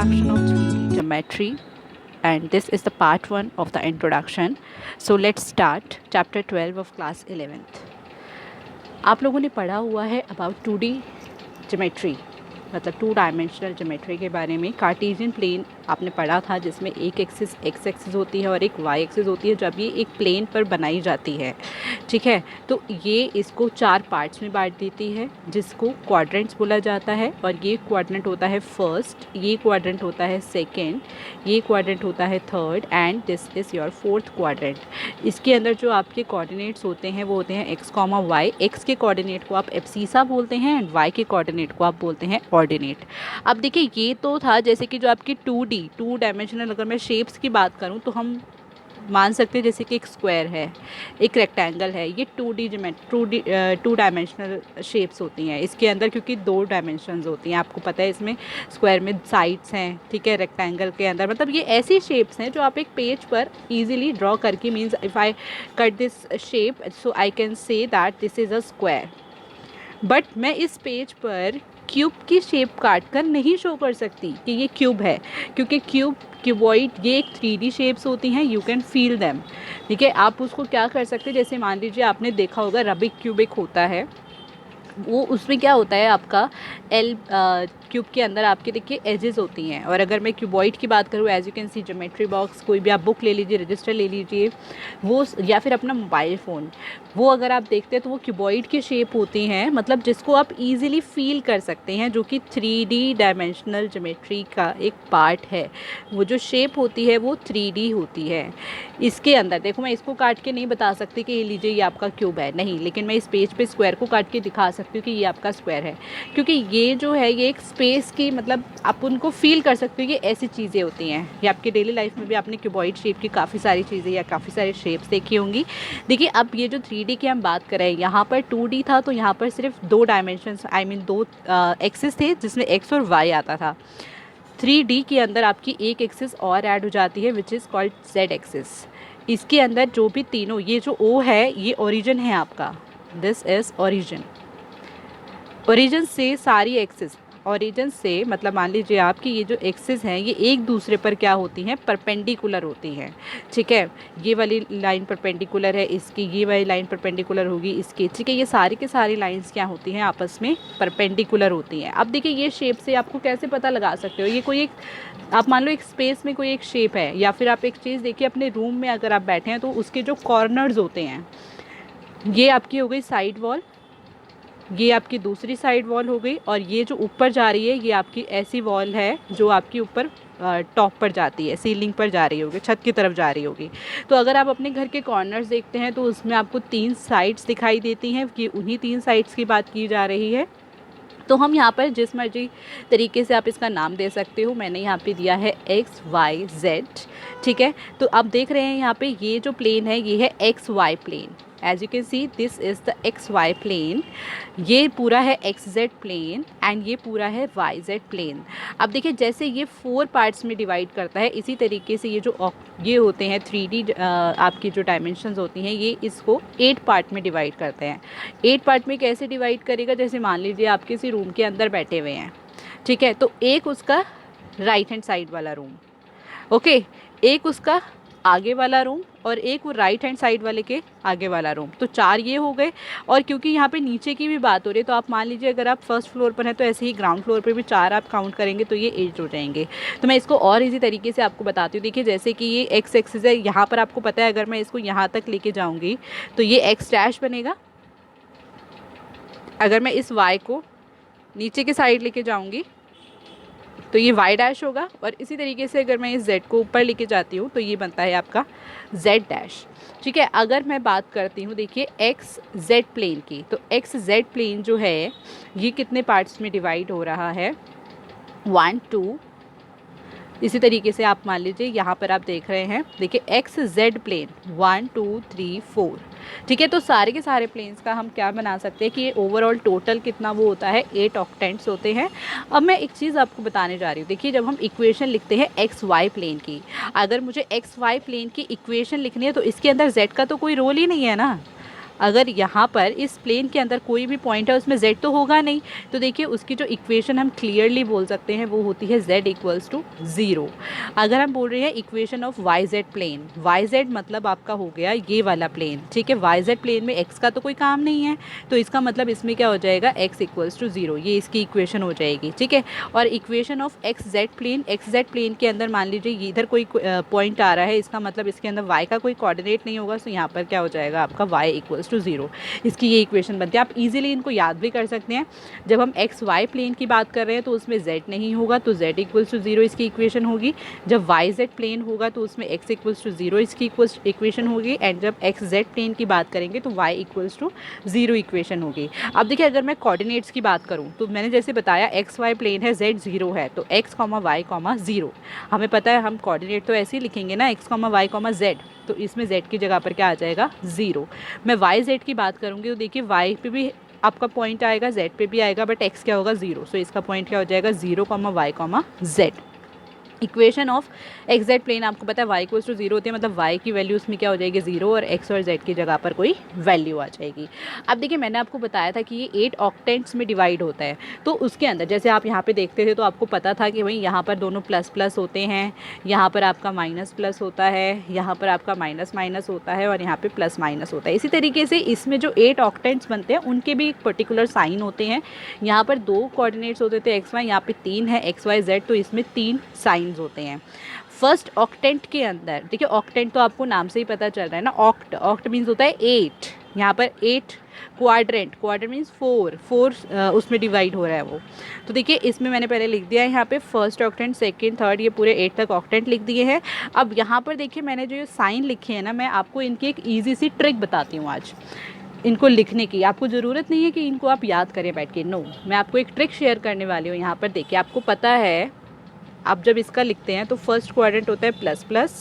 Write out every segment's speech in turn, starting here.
introduction of 3D geometry, and this is the part 1 of the introduction. So let's start chapter 12 of class 11th. आप लोगों ने पढ़ा हुआ है about 2D geometry, मतलब 2 dimensional geometry के बारे में. कार्टेशियन प्लेन आपने पढ़ा था जिसमें एक एक्सिस एक्स एक्सिस होती है और एक वाई एक्सिस होती है जब ये एक प्लेन पर बनाई जाती है. ठीक है, तो ये इसको 4 पार्ट्स में बांट देती है जिसको क्वाड्रेंट्स बोला जाता है. और ये क्वाड्रेंट होता है फर्स्ट, ये क्वाड्रेंट होता है सेकेंड, ये क्वाड्रेंट होता है third and this is your fourth quadrant. इसके अंदर जो आपके कोऑर्डिनेट्स होते हैं वो होते हैं एक्स कॉमा वाई. एक्स के कोऑर्डिनेट को आप एब्सीसा बोलते हैं एंड वाई के कोऑर्डिनेट को आप बोलते हैं ऑर्डिनेट. अब देखिए ये तो था जैसे कि जो आपकी 2 डायमेंशनल, अगर मैं शेप्स की बात करूं तो हम मान सकते हैं जैसे कि एक स्क्वायर है, एक रेक्टेंगल है, ये 2 डायमेंशनल शेप्स होती हैं इसके अंदर, क्योंकि 2 डायमेंशंस होती हैं. आपको पता है इसमें स्क्वायर में साइड्स हैं, ठीक है. रेक्टेंगल के अंदर मतलब ये ऐसी शेप्स हैं जो आप एक पेज पर इजीली ड्रॉ करके, means if I cut this shape so I can say that this is a square. But मैं इस पेज पर क्यूब की शेप काट कर नहीं शो कर सकती कि ये क्यूब है, क्योंकि क्यूबॉइड ये एक 3D शेप्स होती हैं. You can feel them. ठीक है, आप उसको क्या कर सकते हैं, जैसे मान लीजिए आपने देखा होगा रबिक क्यूब एक होता है, वो उसमें क्या होता है आपका क्यूब के अंदर आपके देखिए एजेस होती हैं. और अगर मैं क्यूबॉइड की बात करूँ, as you can see geometry box, कोई भी आप बुक ले लीजिए, रजिस्टर ले लीजिए, वो या फिर अपना मोबाइल फ़ोन, वो अगर आप देखते हैं तो वो क्यूबॉइड की शेप होती हैं, मतलब जिसको आप इजीली फील कर सकते हैं, जो कि 3D डायमेंशनल ज्योमेट्री का एक पार्ट है. वो जो शेप होती है वो 3D होती है. इसके अंदर देखो, मैं इसको काट के नहीं बता सकती कि ये लीजिए ये आपका क्यूब है, नहीं, लेकिन मैं इस पेज पे स्क्वायर को काट के दिखा सकती हूँ कि ये आपका स्क्वायर है, क्योंकि ये जो है ये एक स्पेस की, मतलब आप उनको फील कर सकते हो कि ऐसी चीज़ें होती हैं. ये आपकी डेली लाइफ में भी आपने क्यूबॉइड शेप की काफ़ी सारी चीज़ें या काफ़ी सारी शेप्स देखी होंगी. देखिए अब ये जो 3D की हम बात करें, यहाँ पर 2D था तो यहाँ पर सिर्फ 2 डायमेंशंस, आई मीन 2 एक्सिस थे जिसमें एक्स और वाई आता था. 3D के अंदर आपकी एक एक्सिस और ऐड हो जाती है which is called Z axis. इसके अंदर जो भी तीनों, ये जो ओ है ये ओरिजिन है आपका, दिस इज़ ओरिजिन. ओरिजिन से सारी एक्सिस, ओरिजिन से मतलब मान लीजिए आपकी ये जो एक्सिस हैं ये एक दूसरे पर क्या होती हैं, परपेंडिकुलर होती हैं. ठीक है, ये वाली लाइन परपेंडिकुलर है इसकी, ये वाली लाइन परपेंडिकुलर होगी इसकी. ठीक है, ये सारी की सारी लाइंस क्या होती हैं, आपस में परपेंडिकुलर होती हैं. अब देखिए ये शेप से आपको कैसे पता लगा सकते हो, ये कोई एक, आप मान लो एक स्पेस में कोई एक शेप है, या फिर आप एक चीज़ देखिए अपने रूम में अगर आप बैठे हैं तो उसके जो कॉर्नर्स होते हैं, ये आपकी हो गई साइड वॉल, ये आपकी दूसरी साइड वॉल हो गई, और ये जो ऊपर जा रही है ये आपकी ऐसी वॉल है जो आपकी ऊपर टॉप पर जाती है, सीलिंग पर जा रही होगी, छत की तरफ जा रही होगी. तो अगर आप अपने घर के कॉर्नर्स देखते हैं तो उसमें आपको 3 साइड्स दिखाई देती हैं कि उन्हीं 3 साइड्स की बात की जा रही है. तो हम यहाँ पर जिस मर्जी तरीके से आप इसका नाम दे सकते हो, मैंने यहाँ पे दिया है एक्स वाई जेड. ठीक है, तो आप देख रहे हैं यहाँ पे ये जो प्लेन है ये है X Y plane. As you can see this is the X Y plane. ये पूरा है एक्स जेड प्लेन एंड ये पूरा है वाई जेड प्लेन. अब देखिए जैसे ये 4 पार्ट्स में डिवाइड करता है, इसी तरीके से ये जो ये होते हैं 3D आपकी जो डायमेंशंस होती हैं ये इसको 8 पार्ट में डिवाइड करते हैं. 8 पार्ट में कैसे डिवाइड करेगा, जैसे मान लीजिए आप किसी रूम के अंदर बैठे हुए हैं, ठीक है, तो एक उसका राइट हैंड साइड वाला रूम, ओके, एक उसका आगे वाला रूम, और एक वो राइट हैंड साइड वाले के आगे वाला रूम. तो 4 ये हो गए. और क्योंकि यहाँ पे नीचे की भी बात हो रही है तो आप मान लीजिए अगर आप फर्स्ट फ्लोर पर हैं तो ऐसे ही ग्राउंड फ्लोर पे भी 4 आप काउंट करेंगे तो ये 8 हो जाएंगे. तो मैं इसको और इजी तरीके से आपको बताती हूँ. देखिए जैसे कि ये एक्स एक्सिस है, यहाँ पर आपको पता है अगर मैं इसको यहाँ तक लेके जाऊँगी तो ये एक्स डैश बनेगा. अगर मैं इस वाई को नीचे की साइड लेके जाऊँगी तो ये y डैश होगा. और इसी तरीके से अगर मैं इस z को ऊपर लेके जाती हूँ तो ये बनता है आपका z डैश. ठीक है, अगर मैं बात करती हूँ देखिए एक्स जेड प्लेन की, तो एक्स जेड प्लेन जो है ये कितने पार्ट्स में डिवाइड हो रहा है, 1 2. इसी तरीके से आप मान लीजिए यहाँ पर आप देख रहे हैं, देखिए एक्स जेड प्लेन 1 2 3 4. ठीक है, तो सारे के सारे प्लेन्स का हम क्या बना सकते हैं कि ये ओवरऑल टोटल कितना वो होता है, 8 ऑक्टेंट्स होते हैं. अब मैं एक चीज़ आपको बताने जा रही हूँ. देखिए जब हम इक्वेशन लिखते हैं एक्स वाई प्लेन की, अगर मुझे एक्स वाई प्लेन की इक्वेशन लिखनी है तो इसके अंदर जेड का तो कोई रोल ही नहीं है ना. अगर यहाँ पर इस प्लेन के अंदर कोई भी पॉइंट है उसमें z तो होगा नहीं, तो देखिए उसकी जो इक्वेशन हम क्लियरली बोल सकते हैं वो होती है z इक्वल्स टू 0। अगर हम बोल रहे हैं equation of Y Z plane, Y Z मतलब आपका हो गया ये वाला प्लेन, ठीक है। वाई जेड प्लेन में x का तो कोई काम नहीं है, तो इसका मतलब इसमें क्या हो जाएगा, x इक्वल्स टू 0, ये इसकी इक्वेशन हो जाएगी, ठीक है। और equation of X Z plane के अंदर मान लीजिए इधर कोई पॉइंट आ रहा है, इसका मतलब इसके अंदर y का कोई कोऑर्डिनेट नहीं होगा, तो यहाँ पर क्या हो जाएगा आपका y इक्वल्स टू 0। इसकी ये इक्वेशन बनती है। आप इजीली इनको याद भी कर सकते हैं। जब हम एक्स वाई प्लेन की बात कर रहे हैं तो उसमें z नहीं होगा, तो z इक्वल्स टू 0 इसकी इक्वेशन होगी। जब वाई जेड प्लेन होगा तो उसमें x इक्वल्स टू 0 इसकी इक्वेशन होगी। एंड जब एक्स जेड प्लेन की बात करेंगे तो y इक्वल्स टू 0 इक्वेशन होगी। अब देखिए अगर मैं कोऑर्डिनेट्स की बात करूँ तो मैंने जैसे बताया एक्स वाई प्लेन है, z 0 है, तो x, y, 0। हमें पता है हम कोऑर्डिनेट तो ऐसे ही लिखेंगे ना, x, y, z, तो इसमें z की जगह पर क्या आ जाएगा, 0। मैं वाई जेड की बात करूँगी तो देखिए y पे भी आपका पॉइंट आएगा, z पे भी आएगा, बट x क्या होगा, 0। सो इसका पॉइंट क्या हो जाएगा, 0, y, z। Equation of X Z plane आपको पता है y इक्वल्स टू 0 होती है, मतलब y की वैल्यू उसमें क्या हो जाएगी, 0, और x और z की जगह पर कोई वैल्यू आ जाएगी। अब देखिए मैंने आपको बताया था कि ये 8 ऑक्टेंट्स में डिवाइड होता है, तो उसके अंदर जैसे आप यहाँ पे देखते थे तो आपको पता था कि भाई यहाँ पर दोनों प्लस प्लस होते हैं, यहाँ पर आपका माइनस प्लस होता है, यहाँ पर आपका माइनस माइनस होता है, और यहाँ पर प्लस माइनस होता है। इसी तरीके से इसमें जो 8 ऑक्टेंट्स बनते हैं उनके भी एक पर्टिकुलर साइन होते हैं। यहाँ पर 2 कोऑर्डिनेट्स होते थे एक्स वाई, यहाँ पे 3 है एक्स वाई जेड, तो इसमें 3 साइन होते हैं। फर्स्ट ऑक्टेंट के अंदर देखिए, ऑक्टेंट तो आपको नाम से ही पता चल रहा है ना, ऑक्ट मीन्स होता है 8। यहाँ पर 8 क्वाड्रेंट मीन्स 4 उसमें डिवाइड हो रहा है वो। तो देखिए इसमें मैंने पहले लिख दिया है यहाँ पे फर्स्ट ऑक्टेंट, सेकंड, थर्ड, ये पूरे 8 तक ऑक्टेंट लिख दिए हैं। अब यहाँ पर देखिए मैंने जो साइन लिखे हैं ना, मैं आपको इनकी एक ईजी सी ट्रिक बताती हूँ आज इनको लिखने की। आपको ज़रूरत नहीं है कि इनको आप याद करें बैठ के, नो, मैं आपको एक ट्रिक शेयर करने वाली हूँ। यहाँ पर देखिए आपको पता है, आप जब इसका लिखते हैं तो फर्स्ट क्वाड्रेंट होता है प्लस प्लस,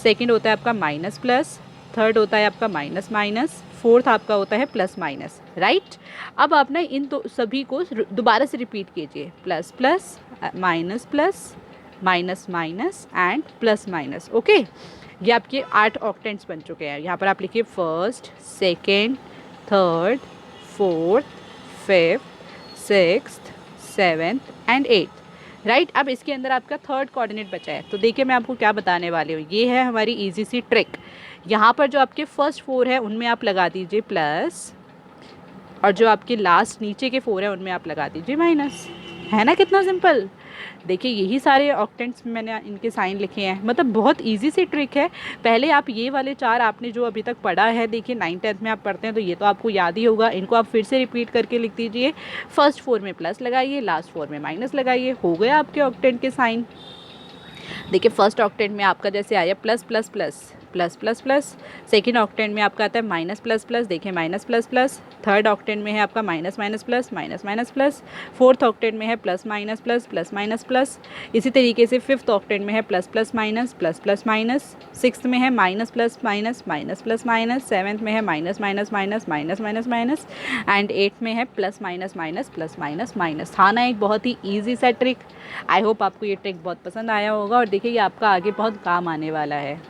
सेकंड होता है आपका माइनस प्लस, थर्ड होता है आपका माइनस माइनस, फोर्थ आपका होता है प्लस माइनस, राइट। अब आप ना इन तो सभी को दोबारा से रिपीट कीजिए, plus plus, minus plus, minus minus and plus minus, okay. ये आपके 8 ऑक्टेंट्स बन चुके हैं। यहाँ पर आप लिखिए first, second, third, fourth, fifth, sixth, seventh and eighth, right. अब इसके अंदर आपका थर्ड कोऑर्डिनेट बचा है, तो देखिए मैं आपको क्या बताने वाली हूँ। ये है हमारी इजी सी ट्रिक। यहाँ पर जो आपके फर्स्ट 4 है उनमें आप लगा दीजिए प्लस, और जो आपके लास्ट नीचे के 4 है उनमें आप लगा दीजिए माइनस। है ना कितना सिंपल। देखिए यही सारे ऑक्टेंट्स में मैंने इनके साइन लिखे हैं, मतलब बहुत इजी सी ट्रिक है। पहले आप ये वाले 4 आपने जो अभी तक पढ़ा है, देखिए 9th-10th में आप पढ़ते हैं तो ये तो आपको याद ही होगा। इनको आप फिर से रिपीट करके लिख दीजिए, फर्स्ट 4 में प्लस लगाइए, लास्ट 4 में माइनस लगाइए, हो गया आपके ऑक्टेंट के साइन। देखिए फर्स्ट ऑक्टेंट में आपका जैसे आया plus plus plus plus plus plus, second octant में आपका आता है माइनस प्लस प्लस, देखिए minus plus plus, third octant में है आपका minus minus plus, minus minus plus, fourth octant में है plus minus plus, plus minus plus. इसी तरीके से फिफ्थ ऑक्टेंट में है plus plus minus, plus plus minus, sixth में है minus plus minus, minus plus minus, seventh में है minus minus minus, minus minus minus, and eighth में है plus minus minus, plus minus minus. था ना एक बहुत ही ईजी सा ट्रिक। आई होप आपको ये ट्रिक बहुत पसंद आया होगा, और देखिए ये आपका आगे बहुत काम आने वाला है।